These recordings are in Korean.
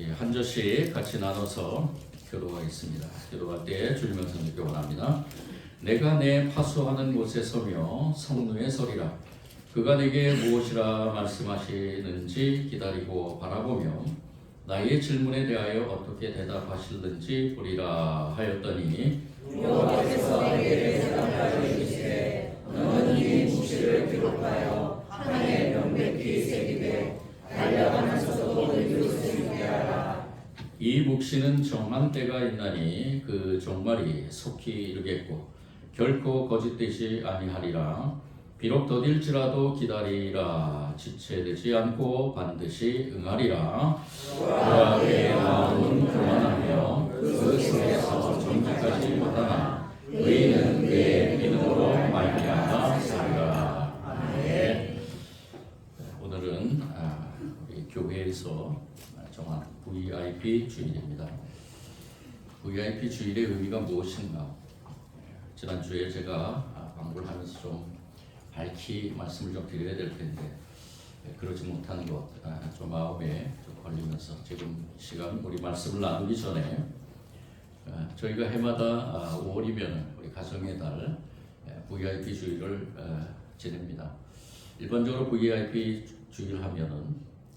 한 절씩 같이 나눠서 교도하겠습니다. 교도할 때 주님 말씀 교훈합니다. 내가 내 파수하는 곳에 서며 성루에 서리라. 그가 내게 무엇이라 말씀하시는지 기다리고 바라보며 나의 질문에 대하여 어떻게 대답하실는지 보리라 하였더니 여호와께서 내게 대답하여 이르시되 너는 이 묵시를 기록하여 판에 명백히 새기되 달려가면서도 이루어지게 하라. 이 묵시는 정한 때가 있나니 그 종말이 속히 이르겠고 결코 거짓되지 아니하리라. 비록 더딜지라도 기다리라. 지체되지 않고 반드시 응하리라. 여호와의 마음은 교만하며 그 속에서 정직하지 못하나 의인은 그의 믿음으로 말미암아 살리라. 아멘. 오늘은 우리 교회에서 정한 VIP 주일입니다. VIP 주일의 의미가 무엇인가? 지난주에 제가 방문을 하면서 좀 밝히 말씀을 좀 드려야 될 텐데 그러지 못한 것 좀 마음에 좀 걸리면서 지금 시간 우리 말씀을 나누기 전에 저희가 해마다 5월이면 우리 가정의 달 VIP 주일을 지냅니다. 일반적으로 VIP 주일 하면은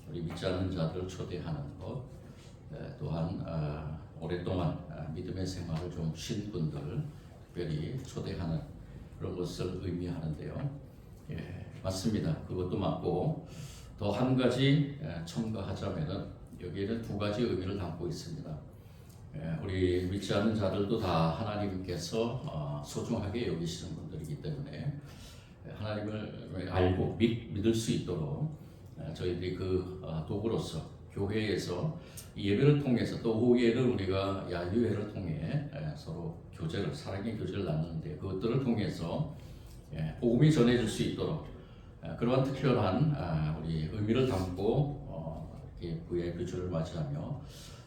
우리 믿지 않는 자들을 초대하는 것, 또한 오랫동안 믿음의 생활을 좀 쉰 분들 특별히 초대하는 그런 것을 의미하는데요. 맞습니다. 그것도 맞고 또 한 가지 첨가하자면은 여기에는 두 가지 의미를 담고 있습니다. 우리 믿지 않는 자들도 다 하나님께서 소중하게 여기시는 분들이기 때문에 하나님을 알고 믿을 수 있도록 저희들이 그 도구로서 교회에서 예배를 통해서 또 오후에는 우리가 야유회를 통해 서로 교제를 사랑의 교제를 나누는데 그것들을 통해서 복음이 전해질 수 있도록 그러한 특별한 우리 의미를 담고 이렇게 VIP 주를 맞이하며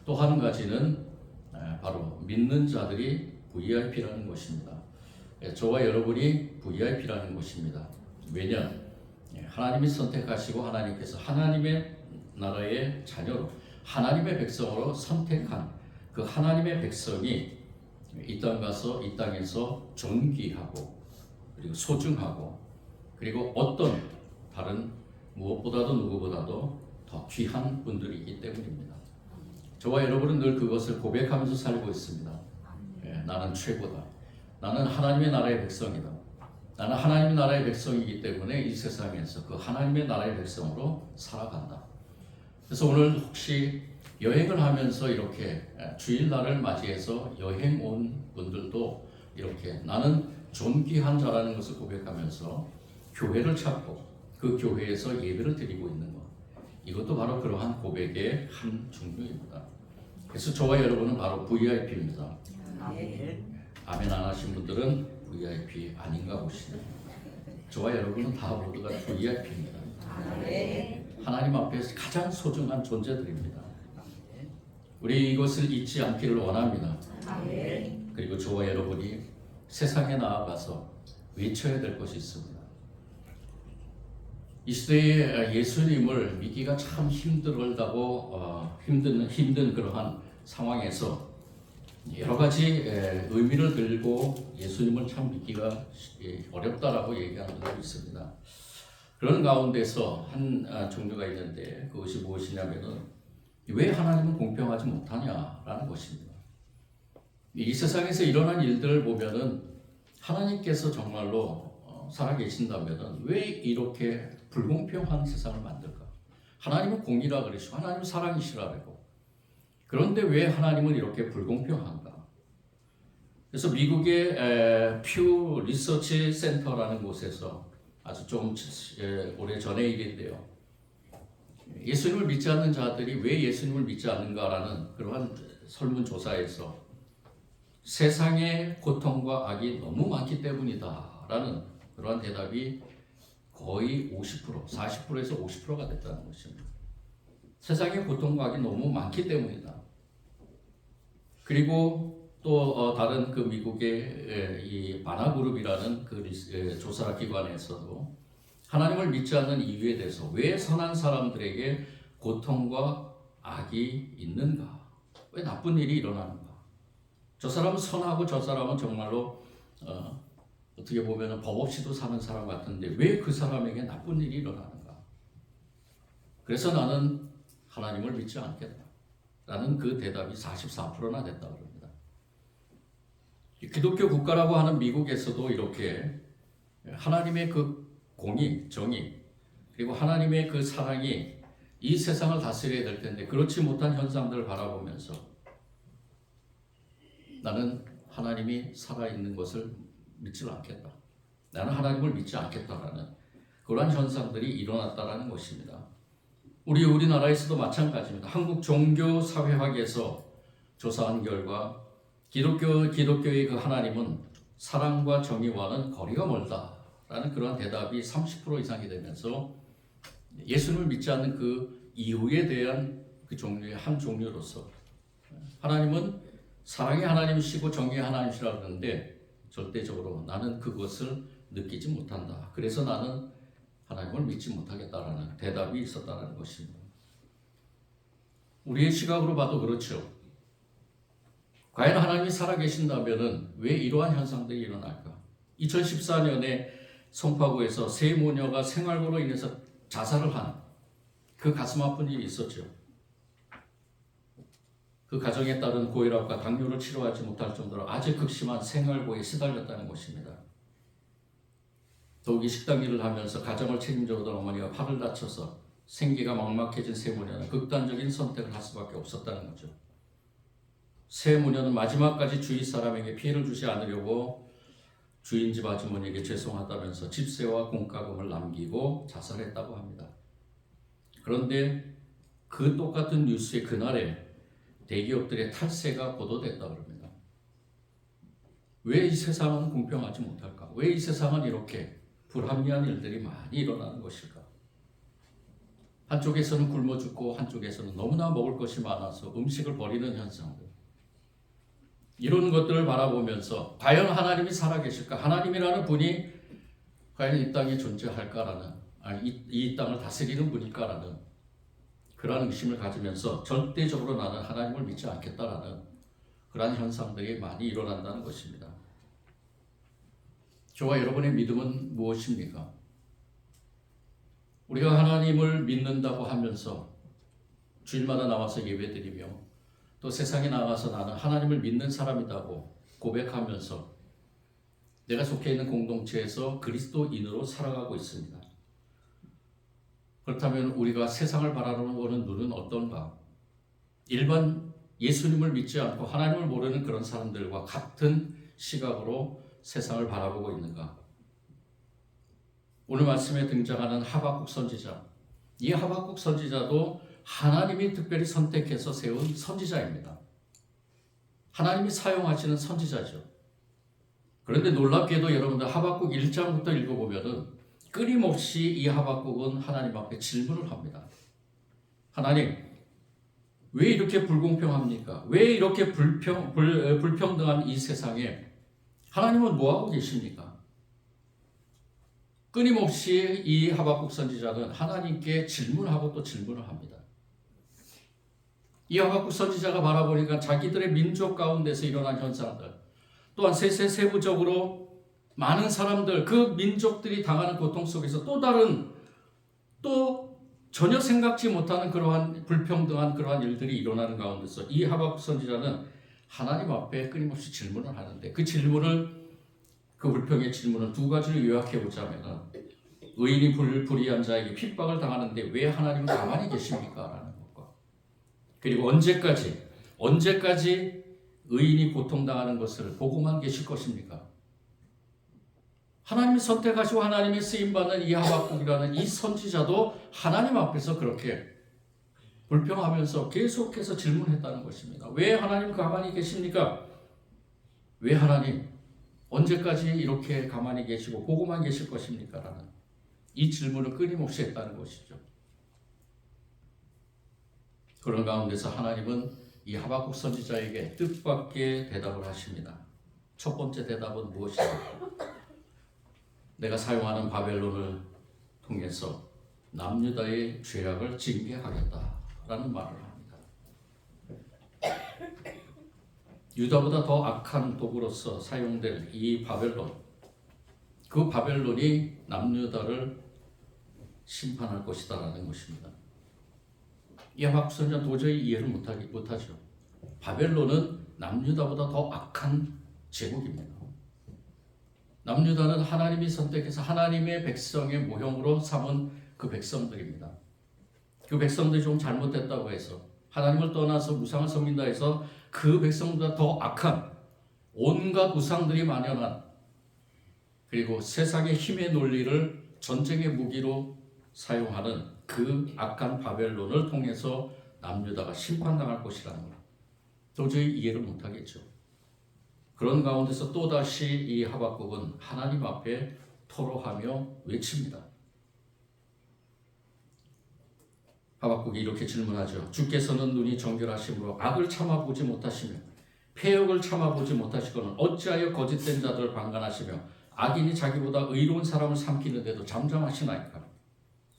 또 한 가지는 바로 믿는 자들이 VIP라는 것입니다. 저와 여러분이 VIP라는 것입니다. 왜냐? 하나님이 선택하시고 하나님께서 하나님의 나라의 자녀로 하나님의 백성으로 선택한 그 하나님의 백성이 이 땅 가서 이 땅에서 존귀하고 그리고 소중하고 그리고 어떤 다른 무엇보다도 누구보다도 더 귀한 분들이기 때문입니다. 저와 여러분은 늘 그것을 고백하면서 살고 있습니다. 나는 최고다. 나는 하나님의 나라의 백성이다. 나는 하나님의 나라의 백성이기 때문에 이 세상에서 그 하나님의 나라의 백성으로 살아간다. 그래서 오늘 혹시 여행을 하면서 이렇게 주일날을 맞이해서 여행 온 분들도 이렇게 나는 존귀한 자라는 것을 고백하면서 교회를 찾고 그 교회에서 예배를 드리고 있는 것, 이것도 바로 그러한 고백의 한 종류입니다. 그래서 저와 여러분은 바로 VIP입니다. 아멘 안 하신 분들은 VIP 아닌가 보시네요. 저와 여러분은 다 모두가 VIP입니다. 하나님 앞에서 가장 소중한 존재들입니다. 우리 이것을 잊지 않기를 원합니다. 그리고 저와 여러분이 세상에 나아가서 외쳐야 될 것이 있습니다. 이 시대에 예수님을 믿기가 참 힘들다고 힘든 그러한 상황에서 여러 가지 의미를 들고 예수님을 참 믿기가 어렵다라고 얘기하는 분들이 있습니다. 그런 가운데서 한 종류가 있는데 그것이 무엇이냐면은 왜 하나님은 공평하지 못하냐라는 것입니다. 이 세상에서 일어난 일들을 보면은 하나님께서 정말로 살아계신다면은 왜 이렇게 불공평한 세상을 만들까? 하나님은 공의라 그러시고 하나님은 사랑이시라 그러고 그런데 왜 하나님은 이렇게 불공평한가? 그래서 미국의 퓨 리서치 센터라는 곳에서 아주 좀 오래 전의 일인데요. 예수님을 믿지 않는 자들이 왜 예수님을 믿지 않는가라는 그러한 설문조사에서 세상의 고통과 악이 너무 많기 때문이다라는 그러한 대답이 거의 50%, 40%에서 50%가 됐다는 것입니다. 세상의 고통과 악이 너무 많기 때문이다. 그리고 또 다른 그 미국의 이 바나그룹이라는 그 조사 기관에서도 하나님을 믿지 않는 이유에 대해서 왜 선한 사람들에게 고통과 악이 있는가? 왜 나쁜 일이 일어나는가? 저 사람은 선하고 저 사람은 정말로 어떻게 보면 법 없이도 사는 사람 같은데 왜 그 사람에게 나쁜 일이 일어나는가? 그래서 나는 하나님을 믿지 않겠다. 라는 그 대답이 44%나 됐다고 합니다. 기독교 국가라고 하는 미국에서도 이렇게 하나님의 그 공의, 정의, 그리고 하나님의 그 사랑이 이 세상을 다스려야 될 텐데 그렇지 못한 현상들을 바라보면서 나는 하나님이 살아있는 것을 믿지 않겠다. 나는 하나님을 믿지 않겠다라는 그러한 현상들이 일어났다라는 것입니다. 우리나라에서도 마찬가지입니다. 한국 종교사회학에서 조사한 결과 기독교의 그 하나님은 사랑과 정의와는 거리가 멀다라는 그러한 대답이 30% 이상이 되면서 예수님을 믿지 않는 그 이유에 대한 그 종류의 한 종류로서 하나님은 사랑의 하나님이시고 정의의 하나님이시라고 하는데 절대적으로 나는 그것을 느끼지 못한다. 그래서 나는 하나님을 믿지 못하겠다라는 대답이 있었다는 것입니다. 우리의 시각으로 봐도 그렇죠. 과연 하나님이 살아계신다면 왜 이러한 현상들이 일어날까? 2014년에 송파구에서 세 모녀가 생활고로 인해서 자살을 한 그 가슴 아픈 일이 있었죠. 그 가정에 따른 고혈압과 당뇨를 치료하지 못할 정도로 아주 극심한 생활고에 시달렸다는 것입니다. 더욱이 식당 일을 하면서 가정을 책임져오던 어머니가 팔을 다쳐서 생계가 막막해진 세 모녀는 극단적인 선택을 할 수밖에 없었다는 거죠. 세 모녀는 마지막까지 주위 사람에게 피해를 주지 않으려고 주인 집 아주머니에게 죄송하다면서 집세와 공과금을 남기고 자살했다고 합니다. 그런데 그 똑같은 뉴스의 그날에 대기업들의 탈세가 보도됐다고 합니다. 왜 이 세상은 공평하지 못할까? 왜 이 세상은 이렇게 불합리한 일들이 많이 일어나는 것일까? 한쪽에서는 굶어 죽고 한쪽에서는 너무나 먹을 것이 많아서 음식을 버리는 현상들. 이런 것들을 바라보면서 과연 하나님이 살아계실까? 하나님이라는 분이 과연 이 땅에 존재할까라는 이 땅을 다스리는 분일까라는 그러한 의심을 가지면서 절대적으로 나는 하나님을 믿지 않겠다라는 그러한 현상들이 많이 일어난다는 것입니다. 저와 여러분의 믿음은 무엇입니까? 우리가 하나님을 믿는다고 하면서 주일마다 나와서 예배드리며 또 세상에 나가서 나는 하나님을 믿는 사람이라고 고백하면서 내가 속해 있는 공동체에서 그리스도인으로 살아가고 있습니다. 그렇다면 우리가 세상을 바라보는 눈은 어떤가? 일반 예수님을 믿지 않고 하나님을 모르는 그런 사람들과 같은 시각으로 세상을 바라보고 있는가? 오늘 말씀에 등장하는 하박국 선지자, 이 하박국 선지자도 하나님이 특별히 선택해서 세운 선지자입니다. 하나님이 사용하시는 선지자죠. 그런데 놀랍게도 여러분들 하박국 1장부터 읽어보면은 끊임없이 이 하박국은 하나님 앞에 질문을 합니다. 하나님, 왜 이렇게 불공평합니까? 왜 이렇게 불평등한 이 세상에 하나님은 뭐하고 계십니까? 끊임없이 이 하박국 선지자는 하나님께 질문하고 또 질문을 합니다. 이 하박국 선지자가 바라보니까 자기들의 민족 가운데서 일어난 현상들, 또한 세부적으로 많은 사람들, 그 민족들이 당하는 고통 속에서 또 다른, 또 전혀 생각지 못하는 그러한 불평등한 그러한 일들이 일어나는 가운데서 이 하박국 선지자는 하나님 앞에 끊임없이 질문을 하는데 그 불평의 질문을 두 가지로 요약해 보자면 의인이 불의한 자에게 핍박을 당하는데 왜 하나님은 가만히 계십니까? 라는 것과 그리고 언제까지 의인이 고통당하는 것을 보고만 계실 것입니까? 하나님이 선택하시고 하나님이 쓰임받는 이 하박국이라는 이 선지자도 하나님 앞에서 그렇게 불평하면서 계속해서 질문했다는 것입니다. 왜 하나님 가만히 계십니까? 왜 하나님 언제까지 이렇게 가만히 계시고 보고만 계실 것입니까? 라는 이 질문을 끊임없이 했다는 것이죠. 그런 가운데서 하나님은 이 하박국 선지자에게 뜻밖의 대답을 하십니다. 첫 번째 대답은 무엇입니까? 내가 사용하는 바벨론을 통해서 남유다의 죄악을 징계하겠다라는 말을 합니다. 유다보다 더 악한 도구로서 사용될 이 바벨론, 그 바벨론이 남유다를 심판할 것이다라는 것입니다. 이 하박국 선지자는 도저히 이해를 못하죠. 바벨론은 남유다보다 더 악한 제국입니다. 남유다는 하나님이 선택해서 하나님의 백성의 모형으로 삼은 그 백성들입니다. 그 백성들이 좀 잘못됐다고 해서 하나님을 떠나서 우상을 섬긴다 해서 그 백성보다 더 악한 온갖 우상들이 만연한, 그리고 세상의 힘의 논리를 전쟁의 무기로 사용하는 그 악한 바벨론을 통해서 남유다가 심판당할 것이라는 것, 도저히 이해를 못하겠죠. 그런 가운데서 또다시 이 하박국은 하나님 앞에 토로하며 외칩니다. 하박국이 이렇게 질문하죠. 주께서는 눈이 정결하심으로 악을 참아보지 못하시며 패역을 참아보지 못하시거늘 어찌하여 거짓된 자들을 방관하시며 악인이 자기보다 의로운 사람을 삼키는데도 잠잠하시나이까.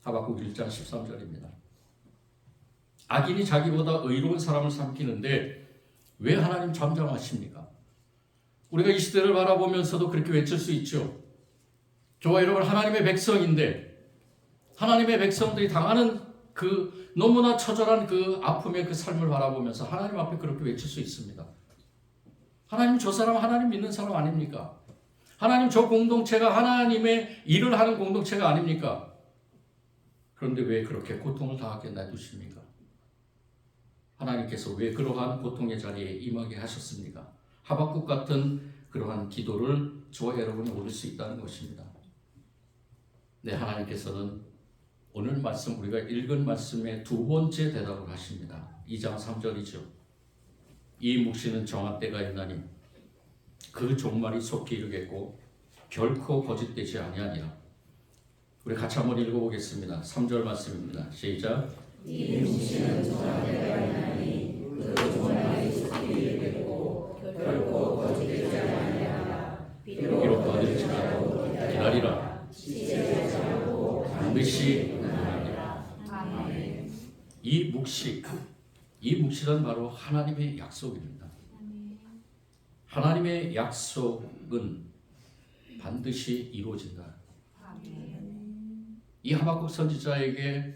하박국 1장 13절입니다. 악인이 자기보다 의로운 사람을 삼키는데 왜 하나님 잠잠하십니까? 우리가 이 시대를 바라보면서도 그렇게 외칠 수 있죠. 저와 여러분, 하나님의 백성인데 하나님의 백성들이 당하는 그 너무나 처절한 그 아픔의 그 삶을 바라보면서 하나님 앞에 그렇게 외칠 수 있습니다. 하나님, 저 사람 하나님 믿는 사람 아닙니까? 하나님, 저 공동체가 하나님의 일을 하는 공동체가 아닙니까? 그런데 왜 그렇게 고통을 당하게 놔두십니까? 하나님께서 왜 그러한 고통의 자리에 임하게 하셨습니까? 하박국 같은 그러한 기도를 저와 여러분이 올릴 수 있다는 것입니다. 네, 하나님께서는 오늘 말씀, 우리가 읽은 말씀의 두 번째 대답을 하십니다. 2장 3절이죠. 이 묵시는 정한 때가 있나니 그 종말이 속히 이르겠고 결코 거짓되지 아니하니라. 우리 같이 한번 읽어보겠습니다. 3절 말씀입니다. 시작. 이 묵시는 정한 때가 있나니 그 종말이 속히 이르겠고 결코 거짓되지 아니하니라. 비록 거듭지라도 기다리라. 지체하지 않고 반드시 응하리라. 아멘. 이 묵시는 바로 하나님의 약속입니다. 하나님의 약속은 반드시 이루어진다. 이 하박국 선지자에게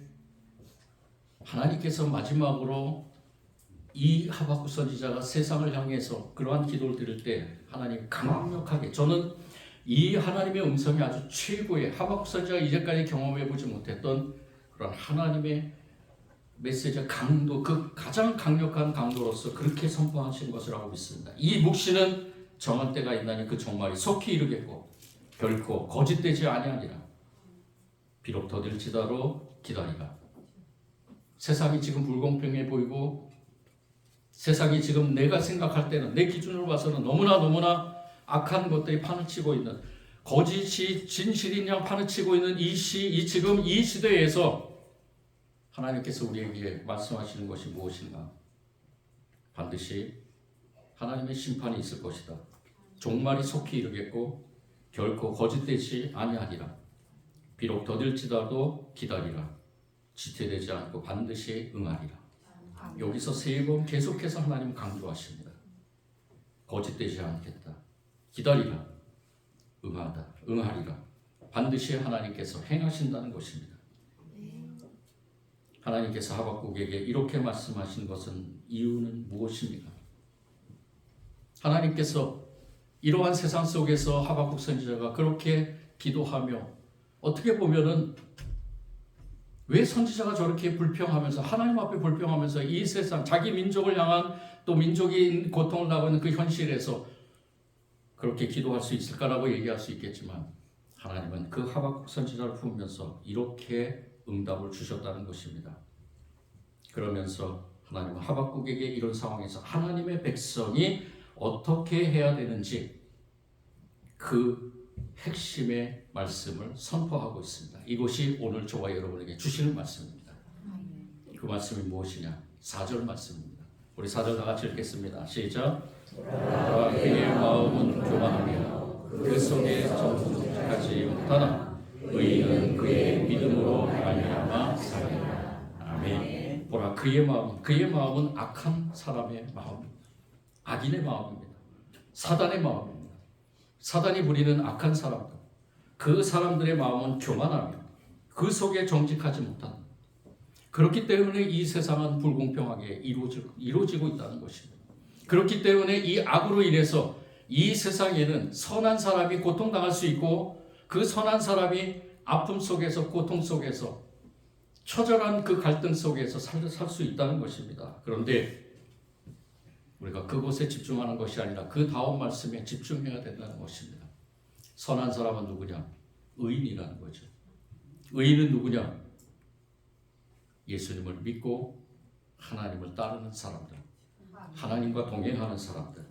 하나님께서 마지막으로 이 하박국 선지자가 세상을 향해서 그러한 기도를 드릴 때 하나님 강력하게, 저는 이 하나님의 음성이 아주 최고의, 하박국 선지자가 이제까지 경험해 보지 못했던 그런 하나님의 메시지의 강도, 그 가장 강력한 강도로서 그렇게 선포하신 것이라고 믿습니다. 이 묵시는 정한 때가 있나니 그 종말이 속히 이르겠고 결코 거짓되지 아니하리라. 비록 더딜지라도 기다리라. 세상이 지금 불공평해 보이고 세상이 지금 내가 생각할 때는, 내 기준으로 봐서는 너무나 악한 것들이 판을 치고 있는, 거짓이 진실인 양 판을 치고 있는 지금 이 시대에서 하나님께서 우리에게 말씀하시는 것이 무엇인가? 반드시 하나님의 심판이 있을 것이다. 종말이 속히 이르겠고 결코 거짓되지 아니하리라. 비록 더딜지라도 기다리라. 지체되지 않고 반드시 응하리라. 여기서 세 번 계속해서 하나님 강조하십니다. 거짓되지 않겠다. 기다리라. 응하리라. 반드시 하나님께서 행하신다는 것입니다. 하나님께서 하박국에게 이렇게 말씀하신 것은 이유는 무엇입니까? 하나님께서 이러한 세상 속에서 하박국 선지자가 그렇게 기도하며, 어떻게 보면은 왜 선지자가 저렇게 불평하면서, 하나님 앞에 불평하면서 이 세상, 자기 민족을 향한, 또 민족이 고통을 당하고 있는 그 현실에서 그렇게 기도할 수 있을까라고 얘기할 수 있겠지만, 하나님은 그 하박국 선지자를 품으면서 이렇게 응답을 주셨다는 것입니다. 그러면서 하나님은 하박국에게 이런 상황에서 하나님의 백성이 어떻게 해야 되는지 그 핵심의 말씀을 선포하고 있습니다. 이것이 오늘 저와 여러분에게 주시는 말씀입니다. 그 말씀이 무엇이냐? 4절 말씀입니다. 우리 4절 다 같이 읽겠습니다. 시작. 돌아와 그의 마음은 교만하며 그 속에 정직하지 못하나 의인은 그의 믿음으로 말미암아 살리라. 아멘. 보라, 그의 마음은 악한 사람의 마음입니다. 악인의 마음입니다. 사단의 마음입니다. 사단이 부리는 악한 사람들, 그 사람들의 마음은 교만하며 그 속에 정직하지 못한다. 그렇기 때문에 이 세상은 불공평하게 이루어지고 있다는 것입니다. 그렇기 때문에 이 악으로 인해서 이 세상에는 선한 사람이 고통당할 수 있고 그 선한 사람이 아픔 속에서 고통 속에서 처절한 그 갈등 속에서 살 수 있다는 것입니다. 그런데 우리가 그곳에 집중하는 것이 아니라 그 다음 말씀에 집중해야 된다는 것입니다. 선한 사람은 누구냐? 의인이라는 거죠. 의인은 누구냐? 예수님을 믿고 하나님을 따르는 사람들, 하나님과 동행하는 사람들.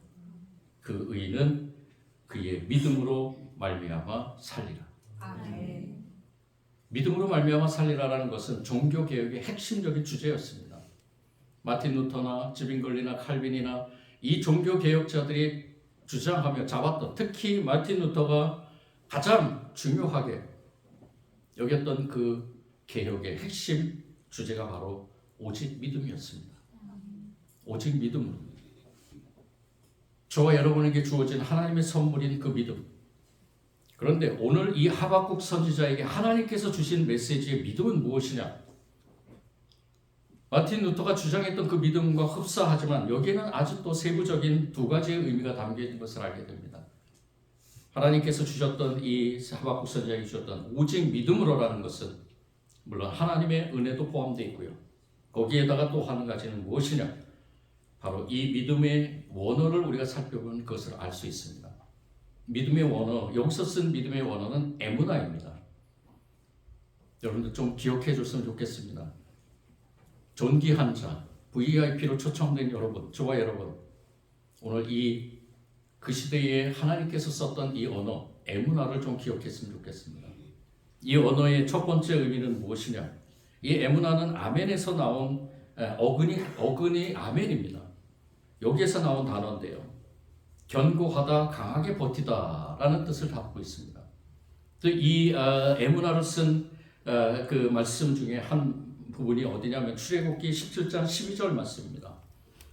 그 의인은 그의 믿음으로 말미암아 살리라. 아멘. 믿음으로 말미암아 살리라라는 것은 종교개혁의 핵심적인 주제였습니다. 마틴 루터나 지빙글리나 칼빈이나 이 종교개혁자들이 주장하며 잡았던, 특히 마틴 루터가 가장 중요하게 여겼던 그 개혁의 핵심 주제가 바로 오직 믿음이었습니다. 오직 믿음으로. 저와 여러분에게 주어진 하나님의 선물인 그 믿음. 그런데 오늘 이 하박국 선지자에게 하나님께서 주신 메시지의 믿음은 무엇이냐? 마틴 루터가 주장했던 그 믿음과 흡사하지만 여기에는 아주 또 세부적인 두 가지의 의미가 담겨 있는 것을 알게 됩니다. 하나님께서 주셨던 이 하박국 선지자에게 주셨던 오직 믿음으로라는 것은 물론 하나님의 은혜도 포함되어 있고요. 거기에다가 또 한 가지는 무엇이냐? 바로 이 믿음의 원어를 우리가 살펴보면 그것을 알 수 있습니다. 믿음의 원어, 여기서 쓴 믿음의 원어는 에무나입니다. 여러분들 좀 기억해 줬으면 좋겠습니다. 존귀한 자, VIP로 초청된 여러분, 저와 여러분, 오늘 그 시대에 하나님께서 썼던 이 언어, 에무나를 좀 기억했으면 좋겠습니다. 이 언어의 첫 번째 의미는 무엇이냐? 이 에무나는 아멘에서 나온 어근이 아멘입니다. 여기에서 나온 단어인데요. 견고하다, 강하게 버티다라는 뜻을 담고 있습니다. 이 에무나를 쓴 그 말씀 중에 한 부분이 어디냐면 출애굽기 17장 12절 말씀입니다.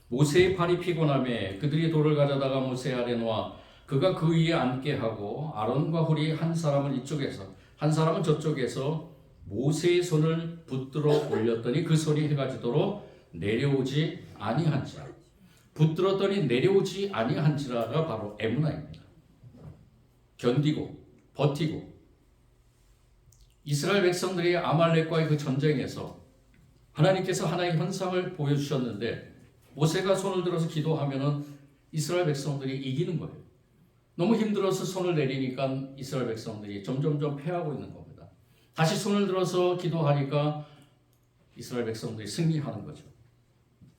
모세의 팔이 피곤함에 그들이 돌을 가져다가 모세 아래 놓아 그가 그 위에 앉게 하고 아론과 훌이 한 사람은 이쪽에서 한 사람은 저쪽에서 모세의 손을 붙들어 올렸더니 그 손이 해가 지도록 내려오지 아니한지라. 붙들었더니 내려오지 아니한지라가 바로 에무나입니다. 견디고 버티고 이스라엘 백성들이 아말렉과의 그 전쟁에서 하나님께서 하나의 현상을 보여주셨는데 모세가 손을 들어서 기도하면은 이스라엘 백성들이 이기는 거예요. 너무 힘들어서 손을 내리니까 이스라엘 백성들이 점점점 패하고 있는 겁니다. 다시 손을 들어서 기도하니까 이스라엘 백성들이 승리하는 거죠.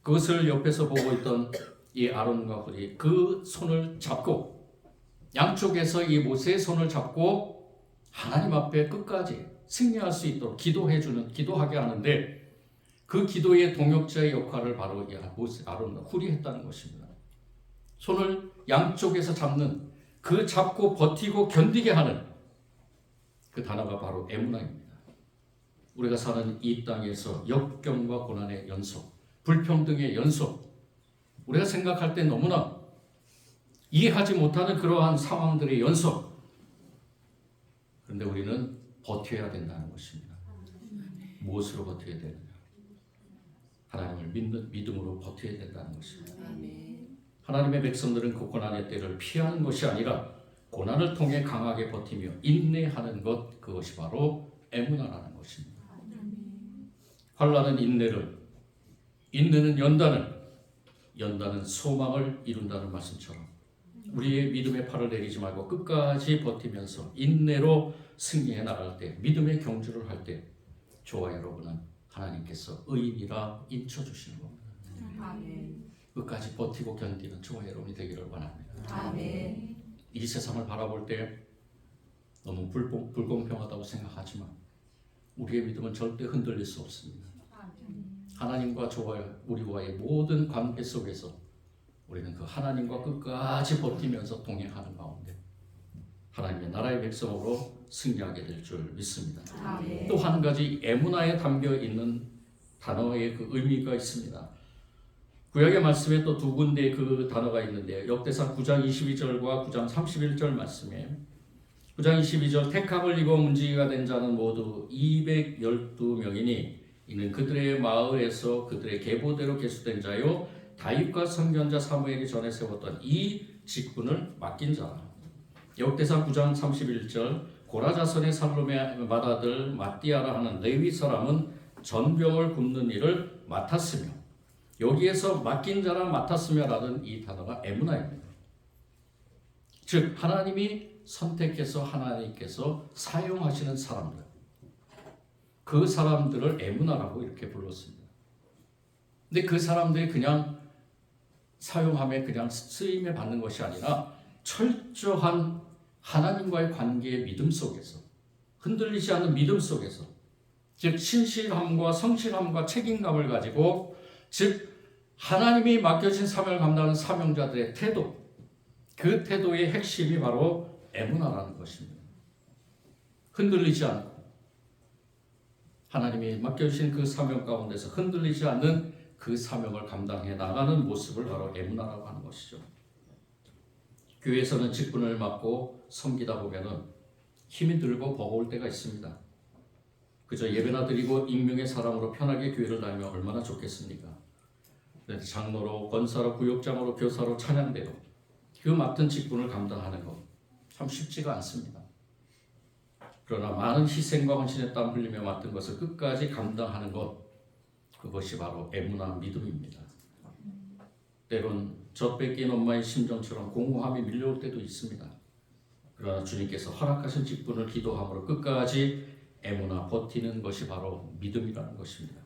그것을 옆에서 보고 있던 이 아론과 훌이 그 손을 잡고 양쪽에서 이 모세의 손을 잡고 하나님 앞에 끝까지 승리할 수 있도록 기도하게 하는데 그 기도의 동역자의 역할을 바로 아론과 훌이 했다는 것입니다. 손을 양쪽에서 잡는 그 잡고 버티고 견디게 하는 그 단어가 바로 에무나입니다. 우리가 사는 이 땅에서 역경과 고난의 연속, 불평등의 연속, 우리가 생각할 때 너무나 이해하지 못하는 그러한 상황들의 연속. 그런데 우리는 버텨야 된다는 것입니다. 무엇으로 버텨야 되느냐? 하나님을 믿는 믿음으로 버텨야 된다는 것입니다. 하나님의 백성들은 그 고난의 때를 피하는 것이 아니라 고난을 통해 강하게 버티며 인내하는 것, 그것이 바로 에무나라는 것입니다. 환난은 인내를, 인내는 연단은 소망을 이룬다는 말씀처럼 우리의 믿음의 팔을 내리지 말고 끝까지 버티면서 인내로 승리해 나갈 때, 믿음의 경주를 할 때 저와 여러분은 하나님께서 의인이라 인쳐주시는 겁니다. 아멘. 끝까지 버티고 견디는 저와 여러분이 되기를 원합니다. 아멘. 이 세상을 바라볼 때 너무 불공평하다고 생각하지만 우리의 믿음은 절대 흔들릴 수 없습니다. 하나님과 저와 우리와의 모든 관계 속에서 우리는 그 하나님과 끝까지 버티면서 동행하는 가운데 하나님의 나라의 백성으로 승리하게 될 줄 믿습니다. 아멘. 또 한 가지 에무나에 담겨 있는 단어의 그 의미가 있습니다. 구약의 말씀에 또 두 군데 그 단어가 있는데요. 역대상 9장 22절과 9장 31절 말씀에 9장 22절 택함을 입어 문지기가 된 자는 모두 212명이니 이는 그들의 마을에서 그들의 계보대로 계수된 자요 다윗과 선견자 사무엘이 전에 세웠던 이 직분을 맡긴 자라. 역대상 9장 31절 고라 자손의 살롬의 맏아들 마띠아라 하는 레위 사람은 전병을 굽는 일을 맡았으며 여기에서 맡긴 자라 맡았으며라는 이 단어가 에무나입니다. 즉 하나님이 선택해서 하나님께서 사용하시는 사람들, 그 사람들을 에무나라고 이렇게 불렀습니다. 근데 그 사람들이 그냥 사용함에 그냥 쓰임에 받는 것이 아니라 철저한 하나님과의 관계의 믿음 속에서, 흔들리지 않는 믿음 속에서, 즉 신실함과 성실함과 책임감을 가지고, 즉 하나님이 맡겨진 사명을 감당하는 사명자들의 태도, 그 태도의 핵심이 바로 에무나라는 것입니다. 흔들리지 않고 하나님이 맡겨주신 그 사명 가운데서 흔들리지 않는 그 사명을 감당해 나가는 모습을 바로 에무나라고 하는 것이죠. 교회에서는 직분을 맡고 섬기다 보면은 힘이 들고 버거울 때가 있습니다. 그저 예배나 드리고 익명의 사람으로 편하게 교회를 다니면 얼마나 좋겠습니까? 장로로, 권사로, 구역장으로, 교사로, 찬양대로 그 맡은 직분을 감당하는 것 참 쉽지가 않습니다. 그러나 많은 희생과 헌신의 땀 흘리며 맡은 것을 끝까지 감당하는 것, 그것이 바로 에무나 믿음입니다. 때론 젖뺏긴 엄마의 심정처럼 공허함이 밀려올 때도 있습니다. 그러나 주님께서 허락하신 직분을 기도함으로 끝까지 에무나 버티는 것이 바로 믿음이라는 것입니다.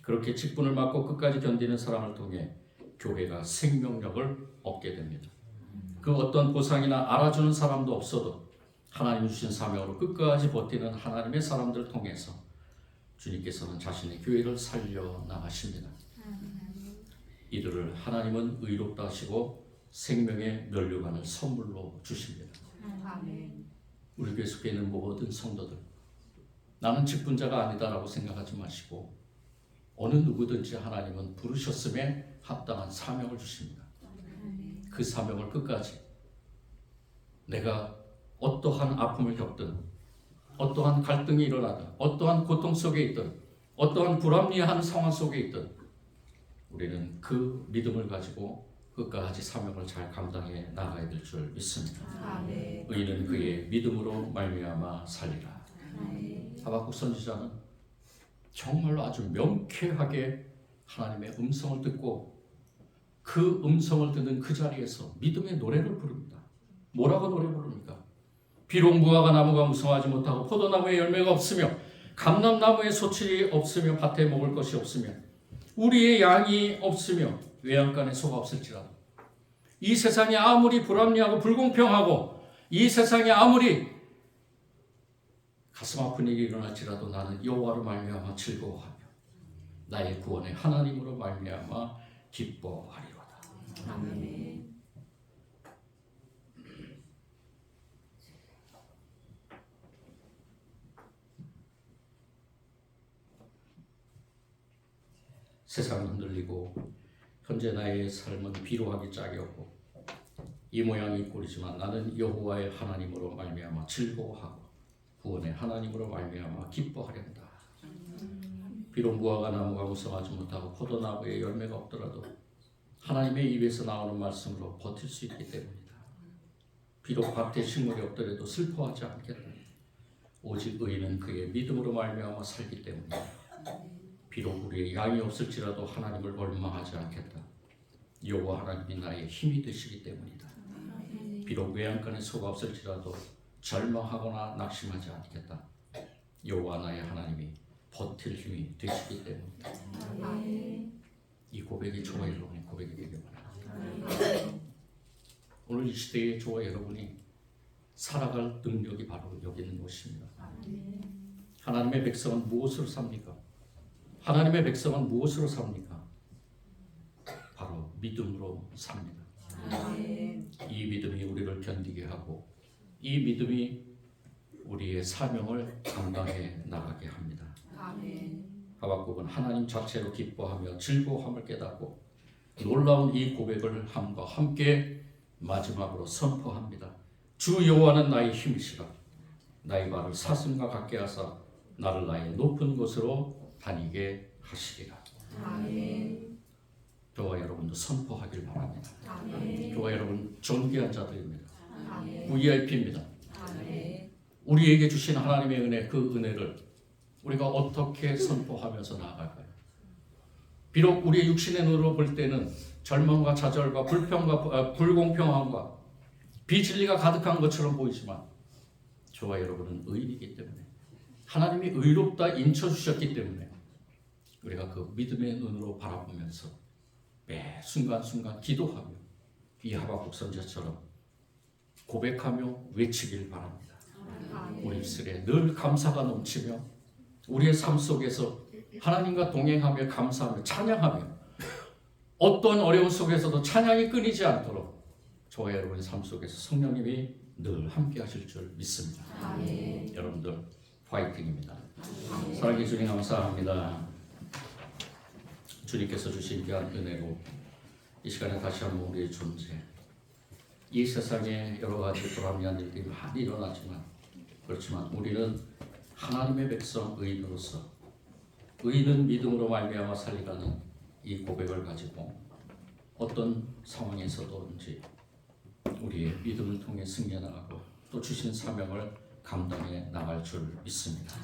그렇게 직분을 맡고 끝까지 견디는 사람을 통해 교회가 생명력을 얻게 됩니다. 그 어떤 보상이나 알아주는 사람도 없어도 하나님 주신 사명으로 끝까지 버티는 하나님의 사람들을 통해서 주님께서는 자신의 교회를 살려 나가십니다. 이들을 하나님은 의롭다 하시고 생명의 면류관을 선물로 주십니다. 우리 교회 속에 있는 모든 성도들, 나는 직분자가 아니다라고 생각하지 마시고 어느 누구든지 하나님은 부르셨음에 합당한 사명을 주십니다. 그 사명을 끝까지 내가 어떠한 아픔을 겪든 어떠한 갈등이 일어나든 어떠한 고통 속에 있든 어떠한 불합리한 상황 속에 있든 우리는 그 믿음을 가지고 끝까지 사명을 잘 감당해 나가야 될 줄 믿습니다. 의인은 그의 믿음으로 말미암아 살리라. 하박국 선지자는 정말로 아주 명쾌하게 하나님의 음성을 듣고 그 음성을 듣는 그 자리에서 믿음의 노래를 부릅니다. 뭐라고 노래 부릅니까? 비록 무화과 나무가 무성하지 못하고 포도나무에 열매가 없으며 감람나무에 소출이 없으며 밭에 먹을 것이 없으며 우리의 양이 없으며 외양간에 소가 없을지라도 이 세상이 아무리 불합리하고 불공평하고 이 세상이 아무리 가슴 아픈 일이 일어날지라도 나는 여호와로 말미암아 즐거워하며 나의 구원의 하나님으로 말미암아 기뻐하리로다. 아멘. 세상은 흔들리고 현재 나의 삶은 비루하기 짝이 없고 이 모양이 이 꼴이지만 나는 여호와의 하나님으로 말미암아 즐거워하고 구원의 하나님으로 말미암아 기뻐하련다. 비록 무화과 나무가 무성하지 못하고 포도나무에 열매가 없더라도 하나님의 입에서 나오는 말씀으로 버틸 수 있기 때문이다. 비록 밭에 식물이 없더라도 슬퍼하지 않겠다. 오직 의인은 그의 믿음으로 말미암아 살기 때문이다. 비록 우리의 양이 없을지라도 하나님을 원망하지 않겠다. 여호와 하나님이 나의 힘이 되시기 때문이다. 비록 외양간에 소가 없을지라도 절망하거나 낙심하지 않겠다. 여호와 나의 하나님이 버틸 힘이 되시기 때문이다. 이 고백이 저와 여러분의 고백이 되길 바랍니다. 오늘 이 시대의 저와 여러분이 살아갈 능력이 바로 여기 있는 것입니다. 하나님의 백성은 무엇으로 삽니까? 하나님의 백성은 무엇으로 삽니까? 바로 믿음으로 삽니다. 이 믿음이 우리를 견디게 하고 이 믿음이 우리의 사명을 감당해 나가게 합니다. 하박국은 하나님 자체로 기뻐하며 즐거워함을 깨닫고 놀라운 이 고백을 함과 함께 마지막으로 선포합니다. 주 여호와는 나의 힘이시라. 나의 발을 사슴과 같게 하사 나를 나의 높은 곳으로 다니게 하시리라. 아멘. 저와 여러분도 선포하길 바랍니다. 아멘. 저와 여러분 존귀한 자들입니다. 아멘. VIP입니다. 아멘. 우리에게 주신 하나님의 은혜, 그 은혜를 우리가 어떻게 선포하면서 나아갈까요? 비록 우리의 육신의 눈으로 볼 때는 절망과 좌절과 불공평함과 비진리가 가득한 것처럼 보이지만 저와 여러분은 의인이기 때문에 하나님이 의롭다 인쳐주셨기 때문에 우리가 그 믿음의 눈으로 바라보면서 매 순간순간 기도하며 이 하박국 선지자처럼 고백하며 외치길 바랍니다. 우리 입술에 늘 감사가 넘치며 우리의 삶 속에서 하나님과 동행하며 감사하며 찬양하며 어떤 어려움 속에서도 찬양이 끊이지 않도록 저와 여러분의 삶 속에서 성령님이 늘 함께 하실 줄 믿습니다. 아멘. 여러분들 파이팅입니다. 사랑해 주님 감사합니다. 주님께서 주신 귀한 은혜로 이 시간에 다시 한번 우리의 존재, 이 세상에 여러 가지 불합리한 일들이 많이 일어나지만 그렇지만 우리는 하나님의 백성 의인으로서 의인은 믿음으로 말미암아 살리라는 이 고백을 가지고 어떤 상황에서든지 우리의 믿음을 통해 승리해 나가고 또 주신 사명을 감당해 나갈 줄 믿습니다.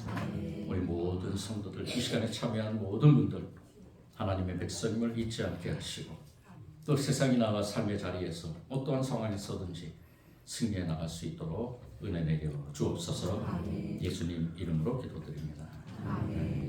우리 모든 성도들, 이 시간에 참여한 모든 분들 하나님의 백성임을 잊지 않게 하시고 또 세상이 나가 삶의 자리에서 어떠한 상황에서든지 승리해 나갈 수 있도록 은혜 내려 주옵소서. 예수님 이름으로 기도드립니다. 아멘.